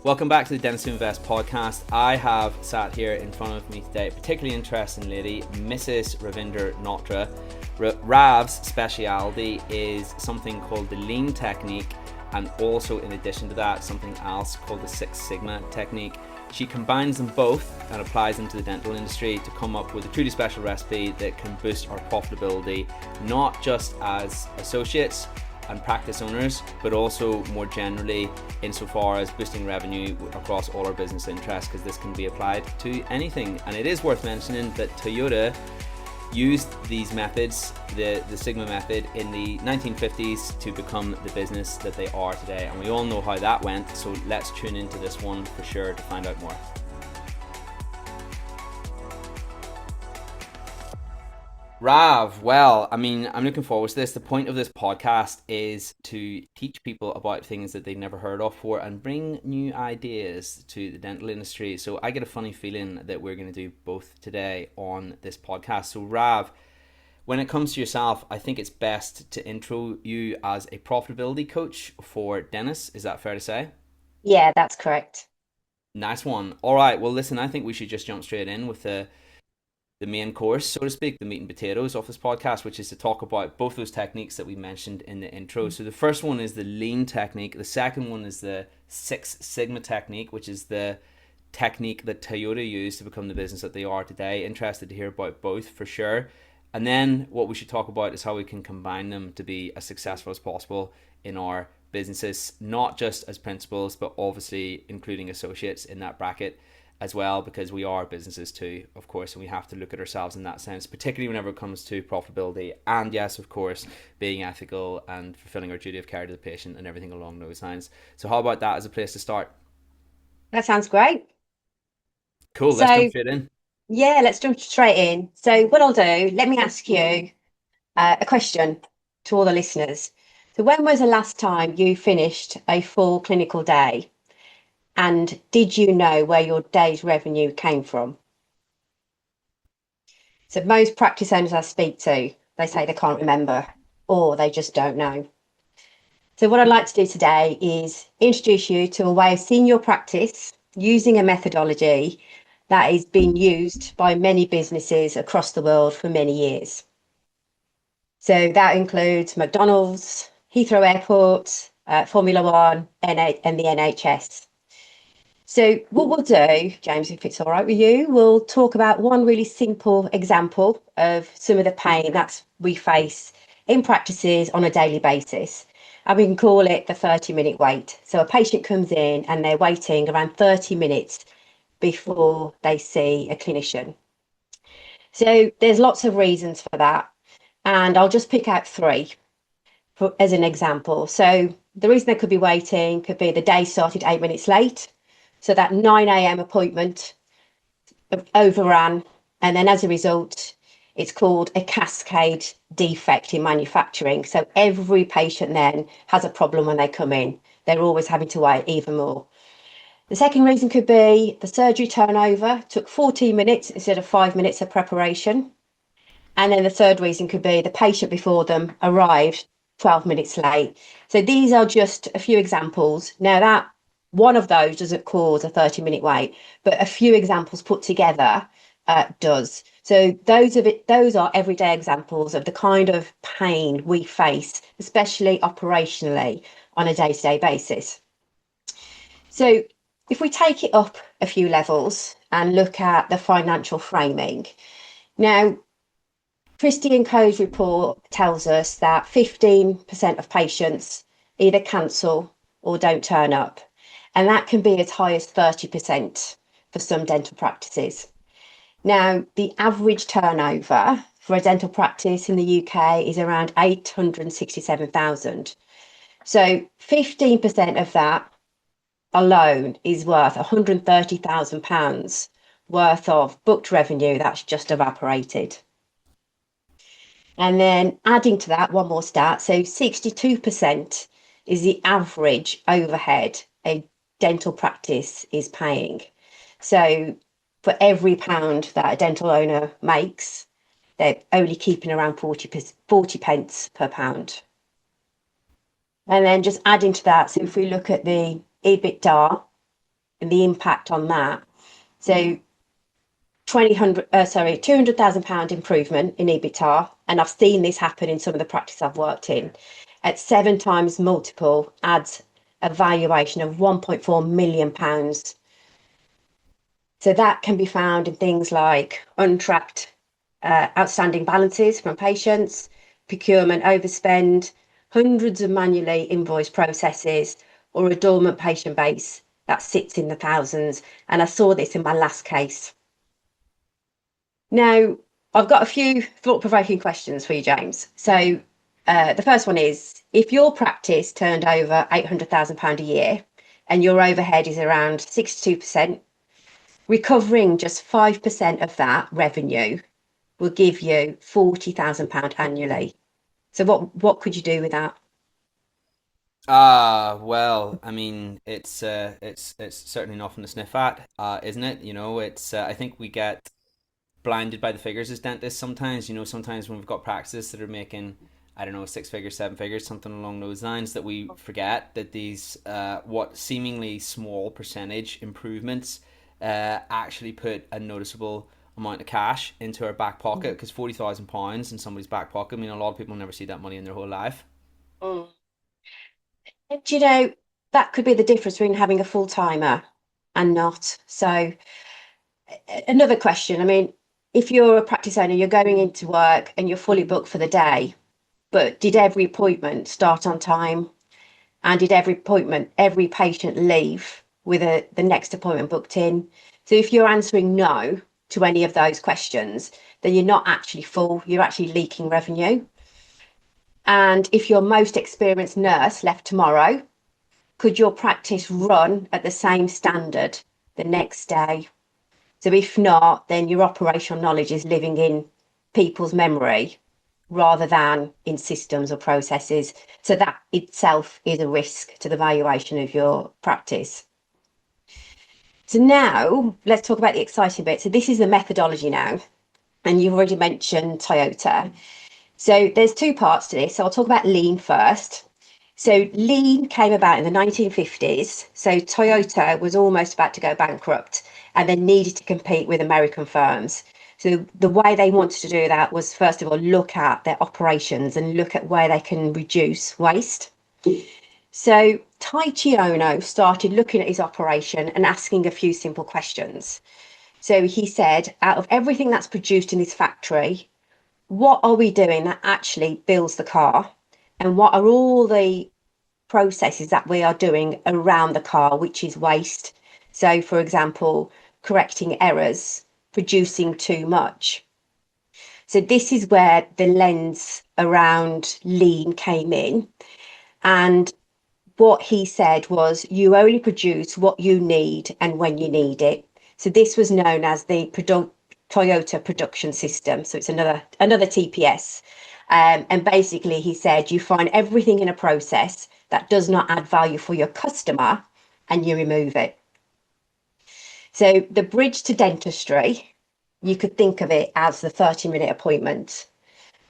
Welcome back to the Dentist Who Invest podcast. I have sat here in front of me today, a particularly interesting lady, Mrs. Ravinder Nottra. Rav's speciality is something called the lean technique, and also in addition to that, something else called the Six Sigma technique. She combines them both and applies them to the dental industry to come up with a truly special recipe that can boost our profitability, not just as associates and practice owners, but also more generally insofar as boosting revenue across all our business interests, because this can be applied to anything. And it is worth mentioning that Toyota used these methods, the Sigma method, in the 1950s to become the business that they are today. And we all know how that went, so let's tune into this one for sure to find out more. Rav, well, I'm looking forward to this. The point of this podcast is to teach people about things that they've never heard of before and bring new ideas to the dental industry. So I get a funny feeling that we're going to do both today on this podcast. So Rav, when it comes to yourself, I think it's best to intro you as a profitability coach for dentists. Is that fair to say? Yeah, that's correct. Nice one. All right. Well, listen, I think we should just jump straight in with the main course, so to speak, the meat and potatoes of this podcast, which is to talk about both those techniques that we mentioned in the intro. So the first one is the lean technique. The second one is the Six Sigma technique, which is the technique that Toyota used to become the business that they are today. Interested to hear about both for sure. And then what we should talk about is how we can combine them to be as successful as possible in our businesses, not just as principals, but obviously including associates in that bracket as well, because we are businesses too, of course, and we have to look at ourselves in that sense, particularly whenever it comes to profitability and, yes, of course, being ethical and fulfilling our duty of care to the patient and everything along those lines. So how about that as a place to start? That sounds great. Cool, let's jump So, straight in. yeah, let's jump straight in. So, what I'll do, let me ask you a question to all the listeners. So, when was the last time you finished a full clinical day? And did you know where your day's revenue came from? So, most practice owners I speak to, they say they can't remember or they just don't know. So, what I'd like to do today is introduce you to a way of seeing your practice using a methodology that is being used by many businesses across the world for many years. So, that includes McDonald's, Heathrow Airport, Formula One, and the NHS. So, what we'll do, James, if it's all right with you, we'll talk about one really simple example of some of the pain that we face in practices on a daily basis. And we can call it the 30-minute wait. So, a patient comes in and they're waiting around 30 minutes before they see a clinician. So, there's lots of reasons for that. And I'll just pick out three as an example. So, the reason they could be waiting could be the day started 8 minutes late. So that 9 a.m. appointment overran, and then as a result, it's called a cascade defect in manufacturing. So every patient then has a problem when they come in. They're always having to wait even more. The second reason could be the surgery turnover took 14 minutes instead of 5 minutes of preparation. And then the third reason could be the patient before them arrived 12 minutes late. So these are just a few examples. Now that one of those doesn't cause a 30-minute wait, but a few examples put together does. So those are everyday examples of the kind of pain we face, especially operationally on a day-to-day basis. So if we take it up a few levels and look at the financial framing, now Christie and Co.'s report tells us that 15% of patients either cancel or don't turn up, and that can be as high as 30% for some dental practices. Now, the average turnover for a dental practice in the UK is around 867,000. So 15% of that alone is worth £130,000 worth of booked revenue that's just evaporated. And then adding to that, one more stat. So 62% is the average overhead a dental practice is paying. So for every pound that a dental owner makes, they're only keeping around 40 pence per pound. And then just adding to that, so if we look at the EBITDA, and the impact on that. So £200,000 improvement in EBITDA, and I've seen this happen in some of the practice I've worked in, at 7 times multiple adds a valuation of £1.4 million. So that can be found in things like untracked outstanding balances from patients, procurement overspend, hundreds of manually invoiced processes, or a dormant patient base that sits in the thousands. And I saw this in my last case. Now, I've got a few thought-provoking questions for you, James. So the first one is, if your practice turned over £800,000 a year and your overhead is around 62%, recovering just 5% of that revenue will give you £40,000 annually. So what could you do with that? Well, I mean, it's certainly nothing to sniff at, isn't it? You know, it's I think we get blinded by the figures as dentists sometimes. You know, sometimes when we've got practices that are making, I don't know, 6 figures, 7 figures, something along those lines, that we forget that these what seemingly small percentage improvements actually put a noticeable amount of cash into our back pocket, because £40,000 in somebody's back pocket, I mean, a lot of people never see that money in their whole life. Mm. Do you know, that could be the difference between having a full timer and not. So, another question. I mean, if you're a practice owner, you're going into work and you're fully booked for the day, but did every appointment start on time? And did every patient leave with the next appointment booked in? So, if you're answering no to any of those questions, then you're not actually full, you're actually leaking revenue. And if your most experienced nurse left tomorrow, could your practice run at the same standard the next day? So if not, then your operational knowledge is living in people's memory rather than in systems or processes. So that itself is a risk to the valuation of your practice. So now let's talk about the exciting bit. So this is the methodology now, and you've already mentioned Toyota. So there's two parts to this. So I'll talk about lean first. So lean came about in the 1950s. So Toyota was almost about to go bankrupt and they needed to compete with American firms. So the way they wanted to do that was, first of all, look at their operations and look at where they can reduce waste. So Taichi Ono started looking at his operation and asking a few simple questions. So he said, out of everything that's produced in this factory, what are we doing that actually builds the car? And what are all the processes that we are doing around the car, which is waste? So, for example, correcting errors, producing too much. So, this is where the lens around lean came in. And what he said was, you only produce what you need and when you need it. So, this was known as the Toyota production system. So, it's another TPS. And basically, he said, you find everything in a process that does not add value for your customer and you remove it. So, the bridge to dentistry, you could think of it as the 30-minute appointment.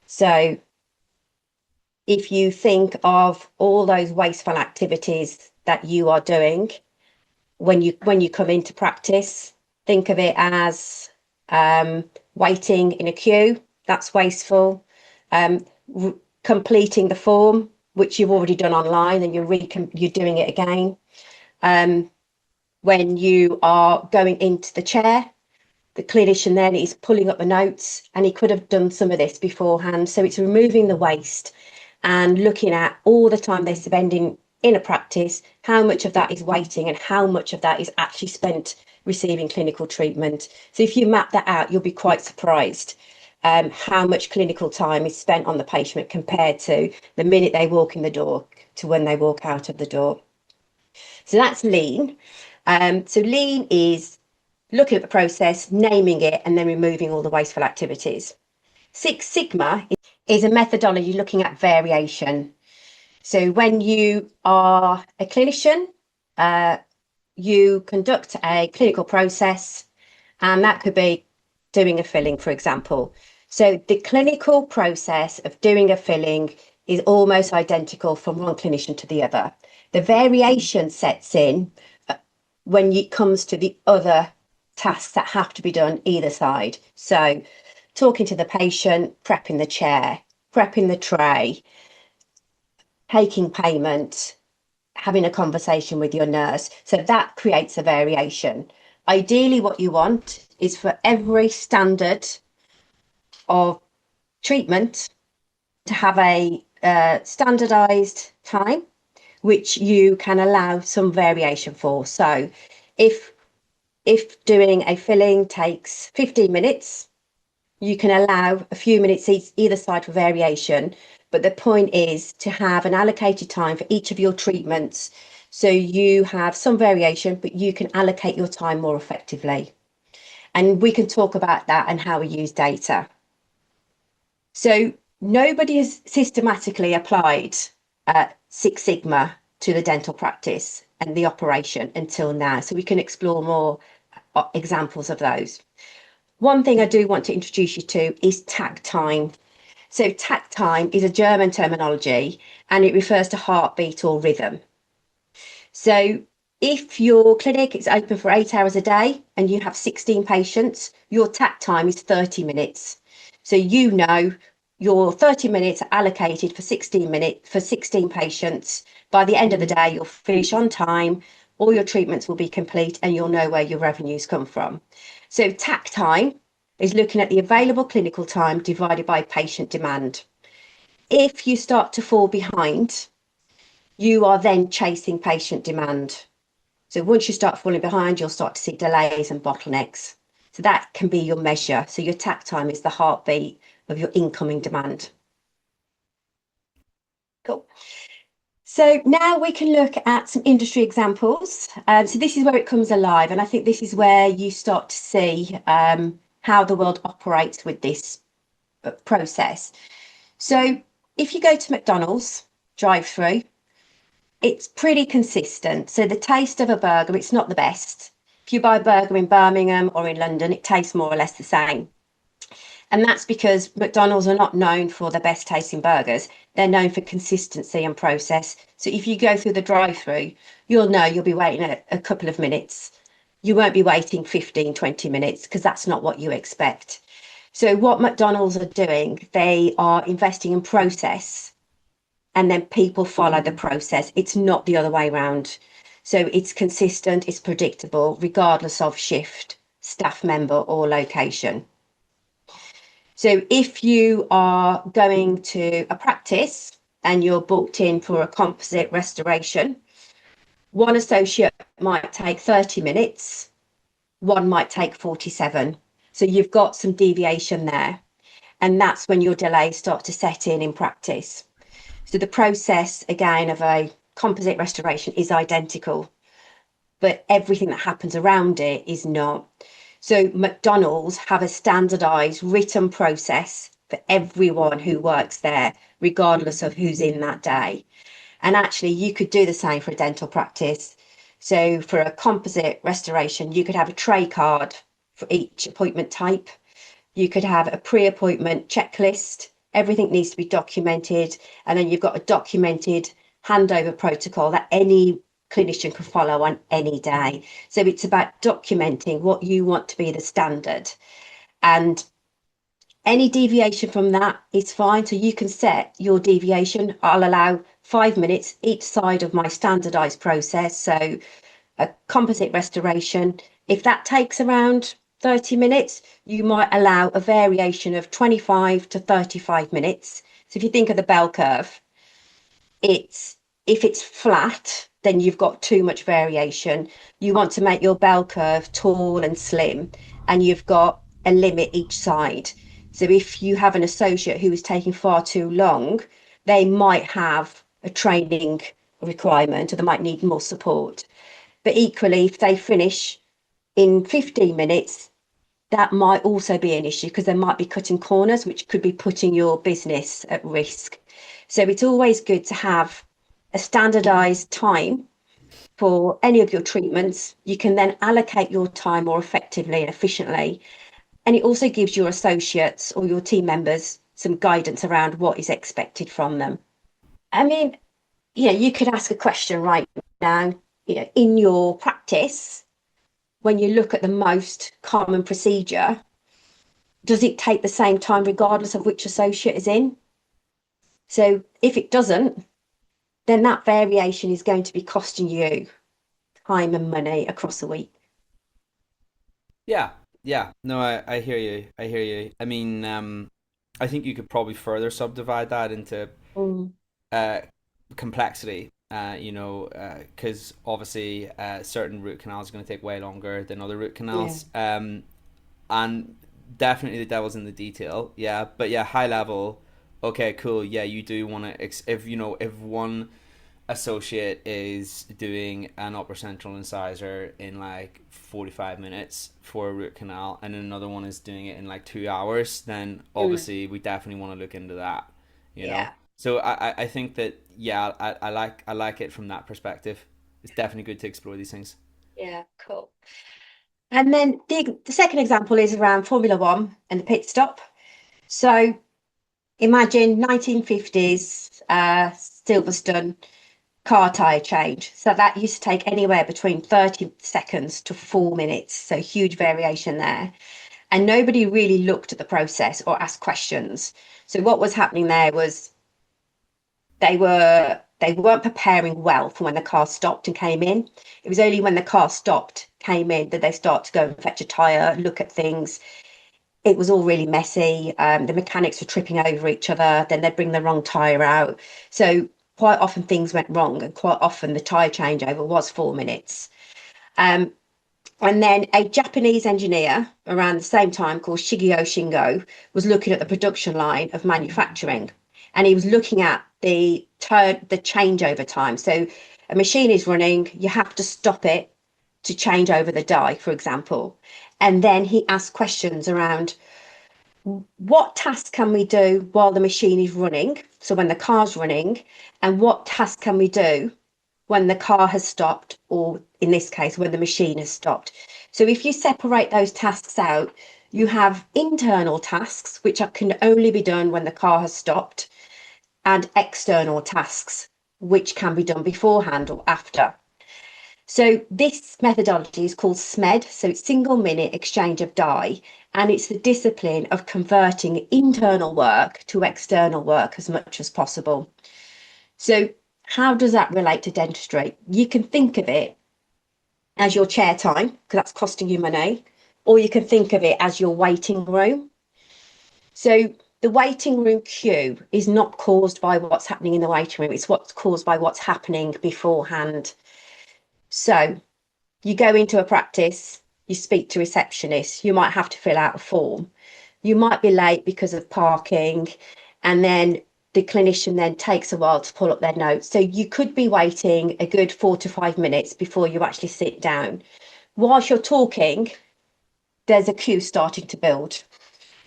So, if you think of all those wasteful activities that you are doing when you come into practice, think of it as waiting in a queue. That's wasteful. Completing the form, which you've already done online, and you're doing it again. When you are going into the chair, the clinician then is pulling up the notes, and he could have done some of this beforehand. So it's removing the waste and looking at all the time they're spending in a practice, how much of that is waiting and how much of that is actually spent receiving clinical treatment. So if you map that out, you'll be quite surprised how much clinical time is spent on the patient compared to the minute they walk in the door to when they walk out of the door. So that's lean. So lean is looking at the process, naming it, and then removing all the wasteful activities. Six Sigma is a methodology looking at variation. So when you are a clinician, you conduct a clinical process, and that could be doing a filling, for example. So the clinical process of doing a filling is almost identical from one clinician to the other. The variation sets in when it comes to the other tasks that have to be done either side. So talking to the patient, prepping the chair, prepping the tray, taking payment, having a conversation with your nurse. So that creates a variation. Ideally, what you want is for every standard of treatment to have a standardized time, which you can allow some variation for. So if doing a filling takes 15 minutes, you can allow a few minutes either side for variation. But the point is to have an allocated time for each of your treatments. So you have some variation, but you can allocate your time more effectively. And we can talk about that and how we use data. So nobody has systematically applied Six Sigma to the dental practice and the operation until now. So we can explore more examples of those. One thing I do want to introduce you to is takt time. So takt time is a German terminology and it refers to heartbeat or rhythm. So if your clinic is open for 8 hours a day and you have 16 patients, your takt time is 30 minutes. So you know your 30 minutes are allocated for 16 patients. By the end of the day, you'll finish on time, all your treatments will be complete, and you'll know where your revenues come from. So takt time is looking at the available clinical time divided by patient demand. If you start to fall behind, you are then chasing patient demand. So once you start falling behind, you'll start to see delays and bottlenecks. So that can be your measure. So your takt time is the heartbeat of your incoming demand. Cool. So now we can look at some industry examples. So this is where it comes alive. And I think this is where you start to see how the world operates with this process. So if you go to McDonald's drive-through, it's pretty consistent. So the taste of a burger, it's not the best. If you buy a burger in Birmingham or in London, it tastes more or less the same. And that's because McDonald's are not known for the best tasting burgers. They're known for consistency and process. So if you go through the drive-through, you'll know you'll be waiting a couple of minutes. You won't be waiting 15, 20 minutes because that's not what you expect. So what McDonald's are doing, they are investing in process and then people follow the process. It's not the other way around. So it's consistent, it's predictable, regardless of shift, staff member or location. So if you are going to a practice and you're booked in for a composite restoration, one associate might take 30 minutes, one might take 47. So you've got some deviation there. And that's when your delays start to set in practice. So the process, again, of a composite restoration is identical, but everything that happens around it is not. So McDonald's have a standardized written process for everyone who works there, regardless of who's in that day. And actually, you could do the same for a dental practice. So for a composite restoration, you could have a tray card for each appointment type. You could have a pre-appointment checklist. Everything needs to be documented. And then you've got a documented handover protocol that any clinician can follow on any day. So it's about documenting what you want to be the standard. And any deviation from that is fine. So you can set your deviation. I'll allow 5 minutes each side of my standardized process. So a composite restoration, if that takes around 30 minutes, you might allow a variation of 25 to 35 minutes. So if you think of the bell curve, if it's flat, then you've got too much variation. You want to make your bell curve tall and slim, and you've got a limit each side. So if you have an associate who is taking far too long, they might have a training requirement or they might need more support. But equally, if they finish in 15 minutes, that might also be an issue because they might be cutting corners, which could be putting your business at risk. So it's always good to have a standardized time for any of your treatments. You can then allocate your time more effectively and efficiently. And it also gives your associates or your team members some guidance around what is expected from them. I mean, you could ask a question right now. in your practice, when you look at the most common procedure, does it take the same time regardless of which associate is in? So if it doesn't, then that variation is going to be costing you time and money across a week. Yeah, yeah. No, I hear you. I hear you. I mean, I think you could probably further subdivide that into Mm, uh, complexity. Because obviously certain root canals are going to take way longer than other root yeah. canals. And definitely the devil's in the detail. Yeah, but yeah, high level. Okay, cool. Yeah, you do want to if one associate is doing an upper central incisor in like 45 minutes for a root canal and another one is doing it in like 2 hours, then Mm, obviously we definitely want to look into that, you know? yeah. So I think that, yeah, I like it from that perspective. It's definitely good to explore these things. Yeah, cool. And then the second example is around Formula One and the pit stop. So imagine 1950s Silverstone car tyre change. So that used to take anywhere between 30 seconds to 4 minutes. So huge variation there. And nobody really looked at the process or asked questions. So what was happening there was they weren't preparing well for when the car stopped and came in. It was only when the car stopped, came in, that they start to go and fetch a tyre, look at things. It was all really messy. The mechanics were tripping over each other. Then they'd bring the wrong tyre out. So quite often things went wrong, and quite often the tyre changeover was 4 minutes. Um, and then a Japanese engineer around the same time called Shigeo Shingo was looking at the production line of manufacturing, and he was looking at the changeover time. So a machine is running, you have to stop it to change over the die, for example. And then he asked questions around what task can we do while the machine is running? So when the car's running, and what task can we do when the car has stopped, or in this case, when the machine has stopped? So if you separate those tasks out, you have internal tasks, which can only be done when the car has stopped, and external tasks, which can be done beforehand or after. So this methodology is called SMED, so it's single minute exchange of die, and it's the discipline of converting internal work to external work as much as possible. So how does that relate to dentistry? You can think of it as your chair time, because that's costing you money, or you can think of it as your waiting room. So the waiting room queue is not caused by what's happening in the waiting room, it's what's caused by what's happening beforehand. So you go into a practice, you speak to receptionists, you might have to fill out a form. You might be late because of parking, and then the clinician then takes a while to pull up their notes. So you could be waiting a good 4 to 5 minutes before you actually sit down. Whilst you're talking, there's a queue starting to build.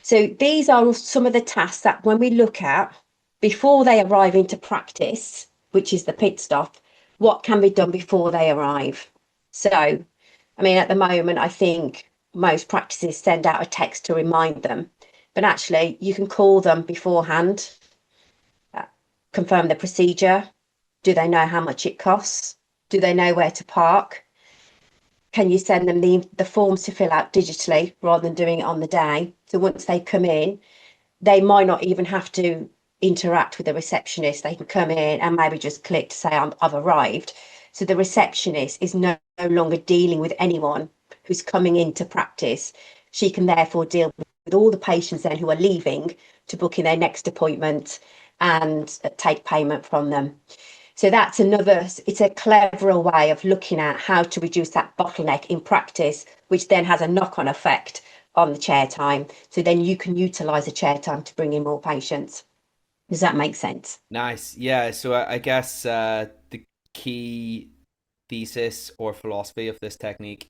So these are some of the tasks that when we look at before they arrive into practice, which is the pit stop, what can be done before they arrive. So, I mean, at the moment, I think most practices send out a text to remind them, but actually, you can call them beforehand, uh, confirm the procedure. Do they know how much it costs? Do they know where to park? Can you send them the forms to fill out digitally rather than doing it on the day? So once they come in, they might not even have to interact with the receptionist. They can come in and maybe just click to say, I've arrived. So the receptionist is no longer dealing with anyone who's coming into practice. She can therefore deal with all the patients then who are leaving to book in their next appointment and take payment from them. So that's it's a cleverer way of looking at how to reduce that bottleneck in practice, which then has a knock-on effect on the chair time. So then you can utilize the chair time to bring in more patients. Does that make sense? Nice. Yeah. So I guess the key thesis or philosophy of this technique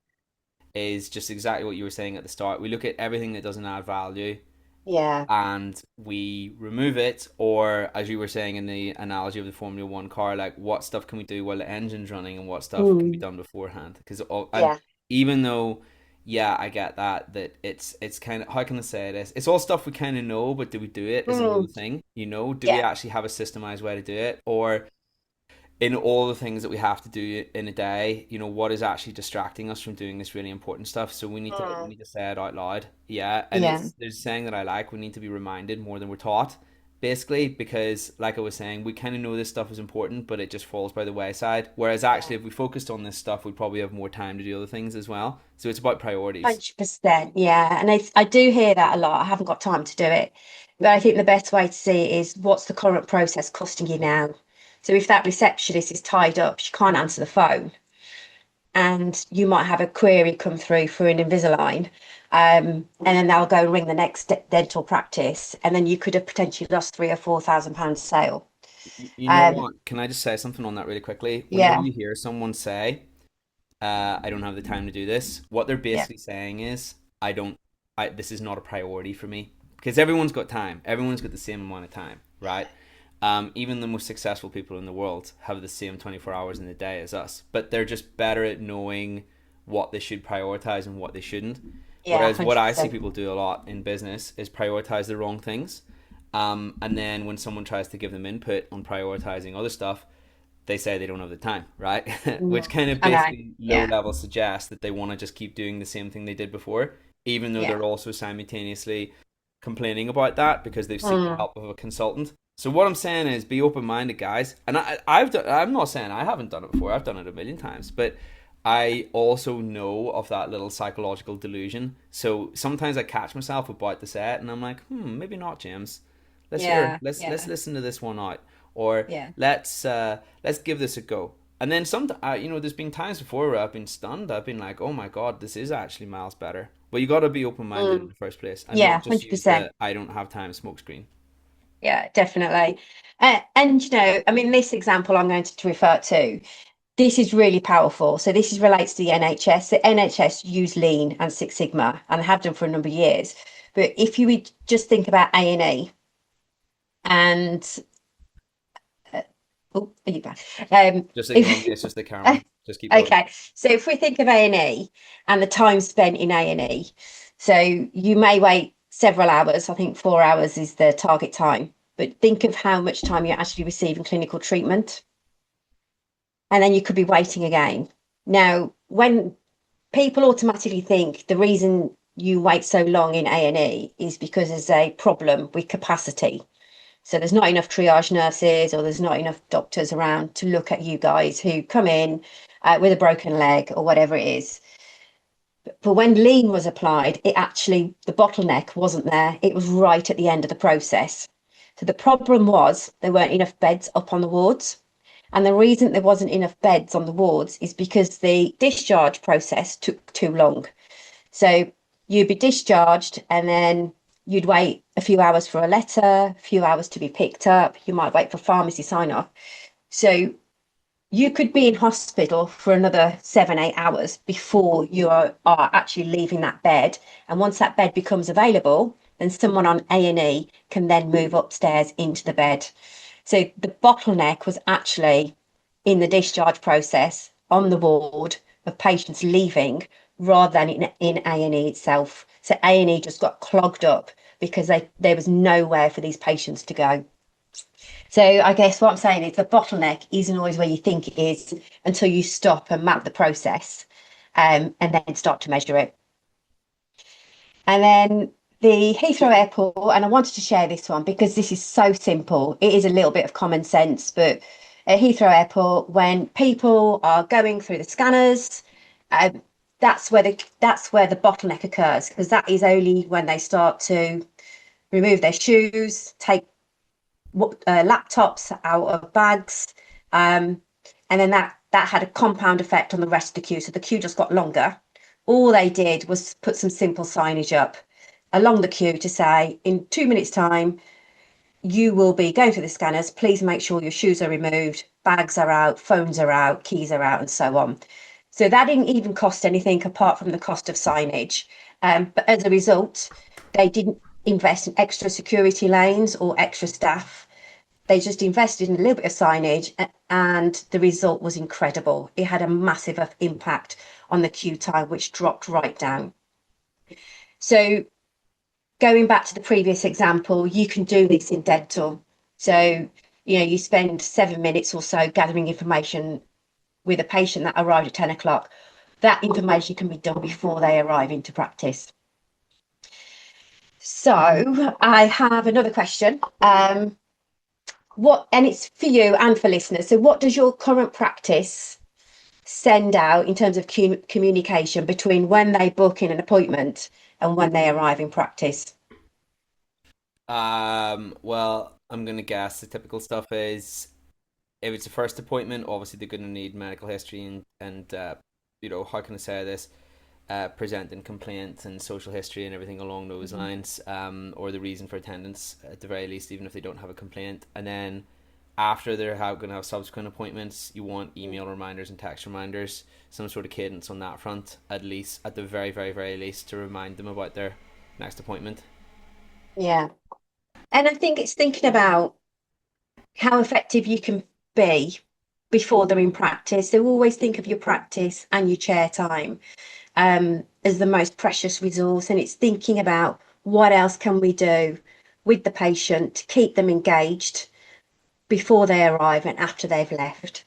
is just exactly what you were saying at the start. We look at everything that doesn't add value Yeah. and we remove it, or as you were saying in the analogy of the Formula One car, like what stuff can we do while the engine's running and what stuff can be Mm, done beforehand? Because and yeah. even though, yeah, I get that it's kind of, how can I say this? It's all stuff we kind of know, but do we do it is another Mm, thing. Do we yeah. actually have a systemized way to do it, or in all the things that we have to do in a day, you know, what is actually distracting us from doing this really important stuff. So we Mm. need to say it out loud. Yeah. And Yeah. it's there's a saying that I like, we need to be reminded more than we're taught. Basically, because like I was saying, we kind of know this stuff is important, but it just falls by the wayside. Whereas actually, Yeah. if we focused on this stuff, we'd probably have more time to do other things as well. So it's about priorities. 100%. Yeah. And I do hear that a lot. I haven't got time to do it. But I think the best way to see it is what's the current process costing you now? So if that receptionist is tied up, she can't answer the phone, and you might have a query come through for an Invisalign, and then they'll go ring the next dental practice, and then you could have potentially lost £3,000 or £4,000 sale. You know Um, what? Can I just say something on that really quickly? Whenever yeah, you hear someone say, I don't have the time to do this. What they're yeah, basically saying is, I don't, this is not a priority for me. Because everyone's got time. Everyone's got the same amount of time, right? Even the most successful people in the world have the same 24 hours in a day as us, but they're just better at knowing what they should prioritize and what they shouldn't. yeah, Whereas what I see 100%. people do a lot in business is prioritize the wrong things. And then when someone tries to give them input on prioritizing other stuff, they say they don't have the time, right? Which kind of I know. basically low Yeah, level suggests that they want to just keep doing the same thing they did before, even though yeah. they're also simultaneously complaining about that because they've seeked the Mm, help of a consultant. So what I'm saying is be open minded, guys. And I've done, I'm not saying I haven't done it before. I've done it a million times, but I also know of that little psychological delusion. So sometimes I catch myself about to say it, and I'm like, maybe not, James. yeah, Let's yeah, listen to this one out, or yeah. let's give this a go. And then you know, there's been times before where I've been stunned. I've been like, oh my god, this is actually miles better. But you got to be open minded in Mm, the first place, and yeah, not just use 100%. the I don't have time smokescreen. Yeah, definitely. And, I mean, this example I'm going to refer to, this is really powerful. So this is relates to the NHS. The NHS use Lean and Six Sigma, and they have done for a number of years. But if you would just think about A&E and oh, are you back? Just ignore me. If It's just the camera. Just keep going. okay, so if we think of A&E and the time spent in A&E, so you may wait several hours. I think 4 hours is the target time. But think of how much time you're actually receiving clinical treatment, and then you could be waiting again. Now, when people automatically think the reason you wait so long in A&E is because there's a problem with capacity. So there's not enough triage nurses or there's not enough doctors around to look at you guys who come in with a broken leg or whatever it is. But when lean was applied, it actually, the bottleneck wasn't there. It was right at the end of the process. So the problem was there weren't enough beds up on the wards. And the reason there wasn't enough beds on the wards is because the discharge process took too long. So you'd be discharged and then you'd wait a few hours for a letter, a few hours to be picked up. You might wait for pharmacy sign off. So you could be in hospital for another 7, 8 hours before are actually leaving that bed. And once that bed becomes available, then someone on A&E can then move upstairs into the bed. So the bottleneck was actually in the discharge process on the ward of patients leaving rather than in A&E itself. So A&E just got clogged up because there was nowhere for these patients to go. So I guess what I'm saying is the bottleneck isn't always where you think it is until you stop and map the process, and then start to measure it. And then the Heathrow Airport, and I wanted to share this one because this is so simple. It is a little bit of common sense, but at Heathrow Airport, when people are going through the scanners, um, that's where the bottleneck occurs because that is only when they start to remove their shoes, take laptops out of bags, and then that had a compound effect on the rest of the queue. So the queue just got longer. All they did was put some simple signage up along the queue to say, in 2 minutes' time, you will be going through the scanners. Please make sure your shoes are removed, bags are out, phones are out, keys are out, and so on. So that didn't even cost anything apart from the cost of signage. But as a result, they didn't invest in extra security lanes or extra staff. They just invested in a little bit of signage, and the result was incredible. It had a massive impact on the queue time, which dropped right down. So going back to the previous example, you can do this in dental. So you spend 7 minutes or so gathering information with a patient that arrived at 10 o'clock. That information can be done before they arrive into practice. So I have another question. And it's for you and for listeners. So what does your current practice send out in terms of communication between when they book in an appointment and when they arrive in practice? Well, I'm gonna guess the typical stuff is if it's a first appointment, obviously they're gonna need medical history and how can I say this? Presenting complaints and social history and everything along those lines, or the reason for attendance at the very least, even if they don't have a complaint. And then after they're going to have subsequent appointments, you want email reminders and text reminders, some sort of cadence on that front, at least, at the very, very, very least, to remind them about their next appointment. Yeah. And I think it's thinking about how effective you can be before they're in practice. So always think of your practice and your chair time as the most precious resource. And it's thinking about what else can we do with the patient to keep them engaged before they arrive and after they've left.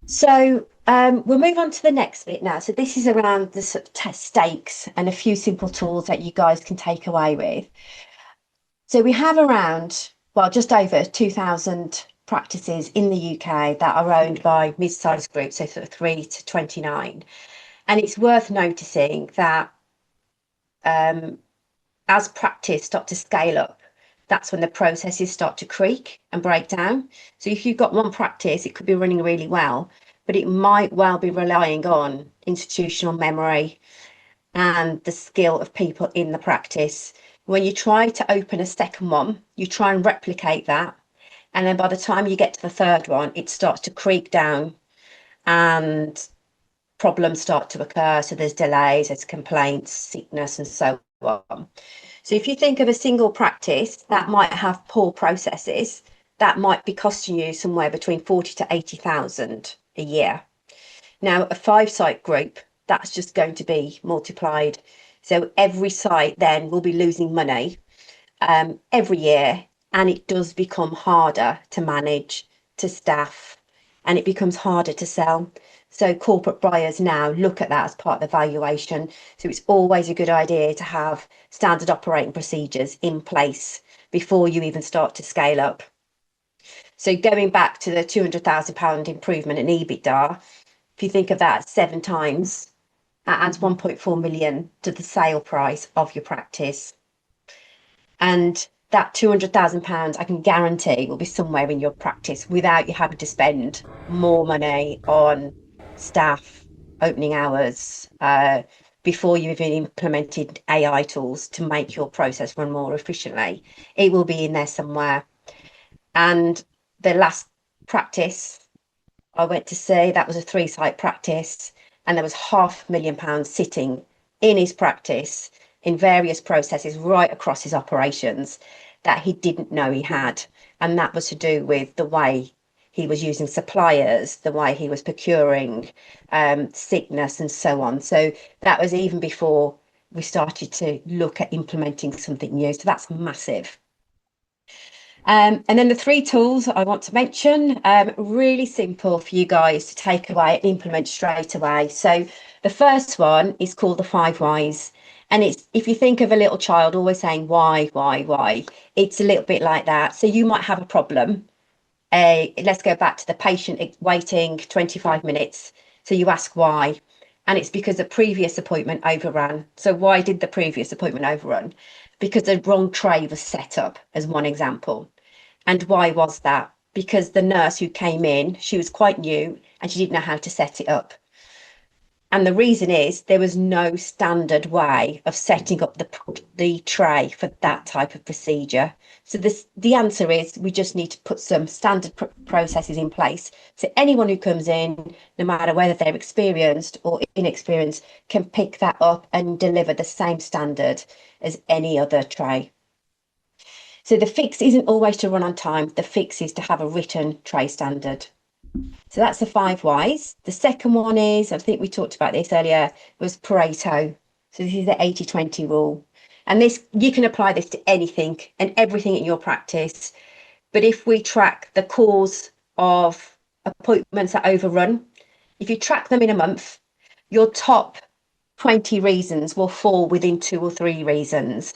So we'll move on to the next bit now. So this is around the sort of stakes and a few simple tools that you guys can take away with. So we have around, well, just over 2,000 practices in the UK that are owned by mid-sized groups, so sort of 3 to 29. And it's worth noticing that as practice start to scale up, that's when the processes start to creak and break down. So if you've got one practice, it could be running really well, but it might well be relying on institutional memory and the skill of people in the practice. When you try to open a second one, you try and replicate that. And then by the time you get to the third one, it starts to creak down and problems start to occur. So there's delays, there's complaints, sickness, and so on. So if you think of a single practice that might have poor processes, that might be costing you somewhere between 40 to 80,000 a year. Now, a 5-site group, that's just going to be multiplied. So every site then will be losing money every year, and it does become harder to manage, to staff, and it becomes harder to sell. So corporate buyers now look at that as part of the valuation. So it's always a good idea to have standard operating procedures in place before you even start to scale up. So going back to the £200,000 improvement in EBITDA, if you think of that 7 times, that adds 1.4 million to the sale price of your practice. And that £200,000, I can guarantee, will be somewhere in your practice without you having to spend more money on staff, opening hours, before you've even implemented AI tools to make your process run more efficiently. It will be in there somewhere. And the last practice I went to see, that was a 3-site practice, and there was £500,000 sitting in his practice in various processes right across his operations that he didn't know he had. And that was to do with the way he was using suppliers, the way he was procuring sickness and so on. So that was even before we started to look at implementing something new. So that's massive. And then the 3 tools I want to mention, really simple for you guys to take away and implement straight away. So the first one is called the 5 whys. And it's, if you think of a little child always saying why, it's a little bit like that. So you might have a problem. Let's go back to the patient waiting 25 minutes. So you ask why. And it's because the previous appointment overran. So why did the previous appointment overrun? Because the wrong tray was set up, as one example. And why was that? Because the nurse who came in, she was quite new and she didn't know how to set it up. And the reason is there was no standard way of setting up the tray for that type of procedure. So the answer is we just need to put some standard processes in place. So anyone who comes in, no matter whether they're experienced or inexperienced, can pick that up and deliver the same standard as any other tray. So the fix isn't always to run on time. The fix is to have a written tray standard. So that's the 5 whys. The second one is, I think we talked about this earlier, was Pareto. So this is the 80-20 rule. And this, you can apply this to anything and everything in your practice. But if we track the cause of appointments that overrun, if you track them in a month, your top 20 reasons will fall within 2 or 3 reasons.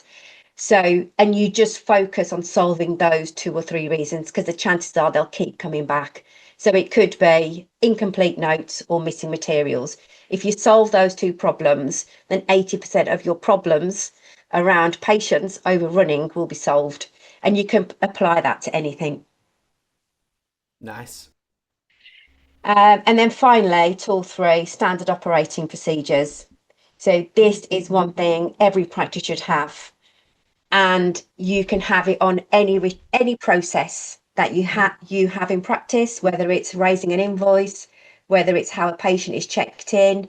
So, and you just focus on solving those 2 or 3 reasons because the chances are they'll keep coming back. So it could be incomplete notes or missing materials. If you solve those 2 problems, then 80% of your problems around patients overrunning will be solved. And you can apply that to anything. Nice. And then finally, tool 3, standard operating procedures. So this is one thing every practice should have, and you can have it on any process that you have in practice, whether it's raising an invoice, whether it's how a patient is checked in,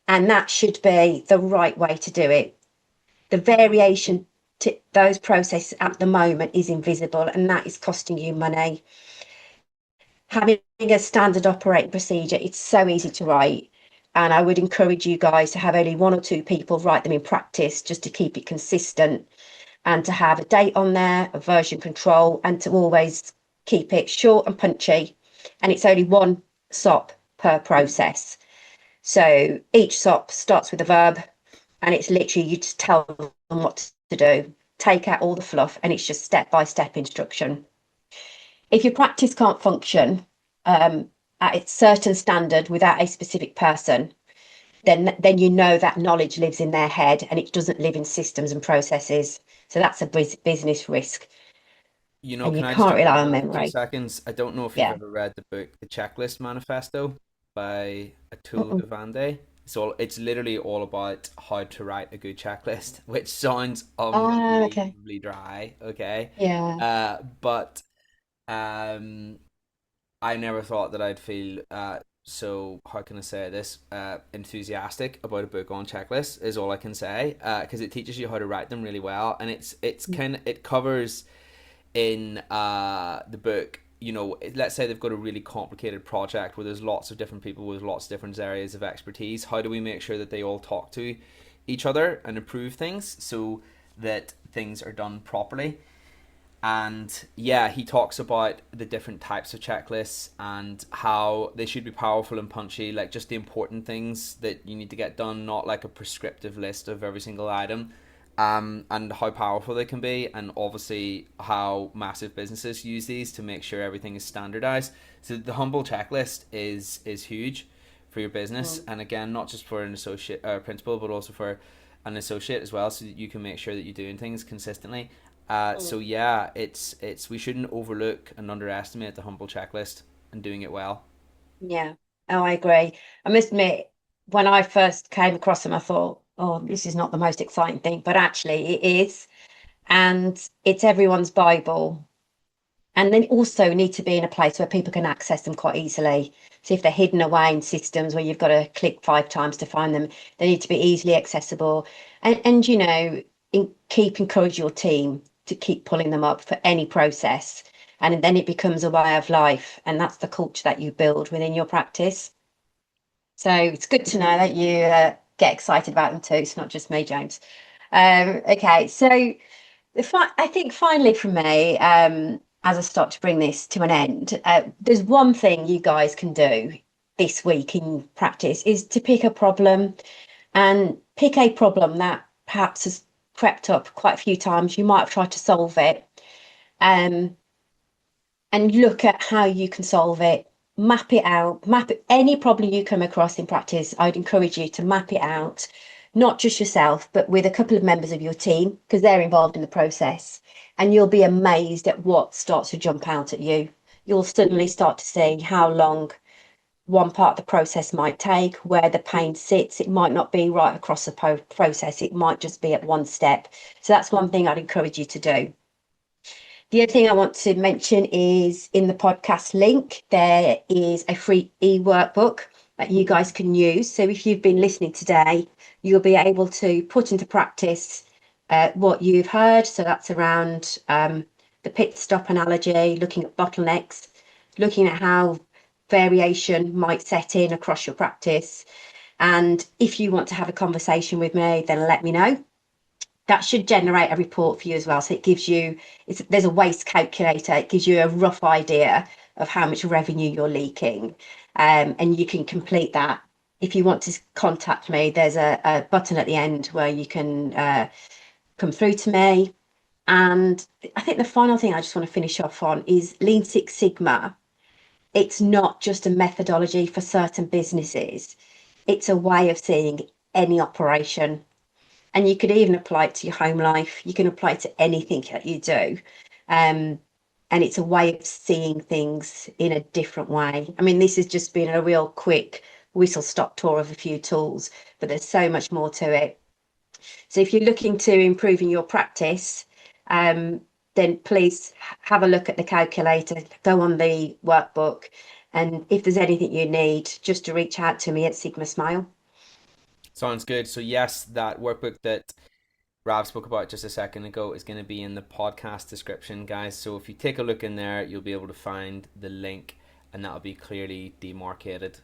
and that should be the right way to do it. The variation to those processes at the moment is invisible, and that is costing you money. Having a standard operating procedure, it's so easy to write. And I would encourage you guys to have only 1 or 2 people write them in practice just to keep it consistent, and to have a date on there, a version control, and to always keep it short and punchy. And it's only one SOP per process. So each SOP starts with a verb, and it's literally you just tell them what to do, take out all the fluff, and it's just step-by-step instruction. If your practice can't function at a certain standard without a specific person, then you know that knowledge lives in their head and it doesn't live in systems and processes. So that's a business risk, You know, and can you I just can't jump in rely on there for two memory. seconds? I don't know if you've Yeah. ever read the book The Checklist Manifesto by Atul Mm-mm. Gawande. So it's literally all about how to write a good checklist, which sounds Ah, okay. unbelievably dry, okay? Yeah. But um I never thought that I'd feel so, how can I say this, enthusiastic about a book on checklists is all I can say, because it teaches you how to write them really well, and it's kind of, it covers in the book, you know, let's say they've got a really complicated project where there's lots of different people with lots of different areas of expertise. How do we make sure that they all talk to each other and improve things so that things are done properly? And yeah, he talks about the different types of checklists and how they should be powerful and punchy, like just the important things that you need to get done, not like a prescriptive list of every single item. And how powerful they can be, and obviously how massive businesses use these to make sure everything is standardized. So the humble checklist is huge for your business, Mm. and again, not just for an associate or principal, but also for an associate as well, so that you can make sure that you're doing things consistently. So Mm. yeah, it's we shouldn't overlook and underestimate the humble checklist and doing it well. Yeah. Oh, I agree. I must admit, when I first came across them, I thought, oh, this is not the most exciting thing, but actually it is. And it's everyone's Bible. And then also need to be in a place where people can access them quite easily. So if they're hidden away in systems where you've got to click 5 times to find them, they need to be easily accessible. And keep encourage your team to keep pulling them up for any process. And then it becomes a way of life. And that's the culture that you build within your practice. So it's good to know that you get excited about them too. It's not just me, James. Okay, so I think finally for me, as I start to bring this to an end, there's one thing you guys can do this week in practice is to pick a problem, and pick a problem that perhaps has crept up quite a few times. You might have tried to solve it, um, and look at how you can solve it. Map it out, any problem you come across in practice. I'd encourage you to map it out, not just yourself, but with a couple of members of your team because they're involved in the process. And you'll be amazed at what starts to jump out at you. You'll suddenly start to see how long one part of the process might take, where the pain sits. It might not be right across the process, it might just be at one step. So that's one thing I'd encourage you to do. The other thing I want to mention is in the podcast link, there is a free e-workbook that you guys can use. So if you've been listening today, you'll be able to put into practice what you've heard. So that's around the pit stop analogy, looking at bottlenecks, looking at how variation might set in across your practice. And if you want to have a conversation with me, then let me know. that should generate a report for you as well. So it gives you, there's a waste calculator. It gives you a rough idea of how much revenue you're leaking. And you can complete that. If you want to contact me, there's a button at the end where you can come through to me. And I think the final thing I just want to finish off on is Lean Six Sigma. It's not just a methodology for certain businesses, it's a way of seeing any operation. And you could even apply it to your home life. You can apply it to anything that you do. Um, and it's a way of seeing things in a different way. I mean, this has just been a real quick whistle stop tour of a few tools, but there's so much more to it. So if you're looking to improve in your practice, um, then please have a look at the calculator, go on the workbook, and if there's anything you need, just to reach out to me at Sigma Smile. Sounds good. So yes, that workbook that Rav spoke about just a second ago is going to be in the podcast description, guys. So if you take a look in there, you'll be able to find the link, and that'll be clearly demarcated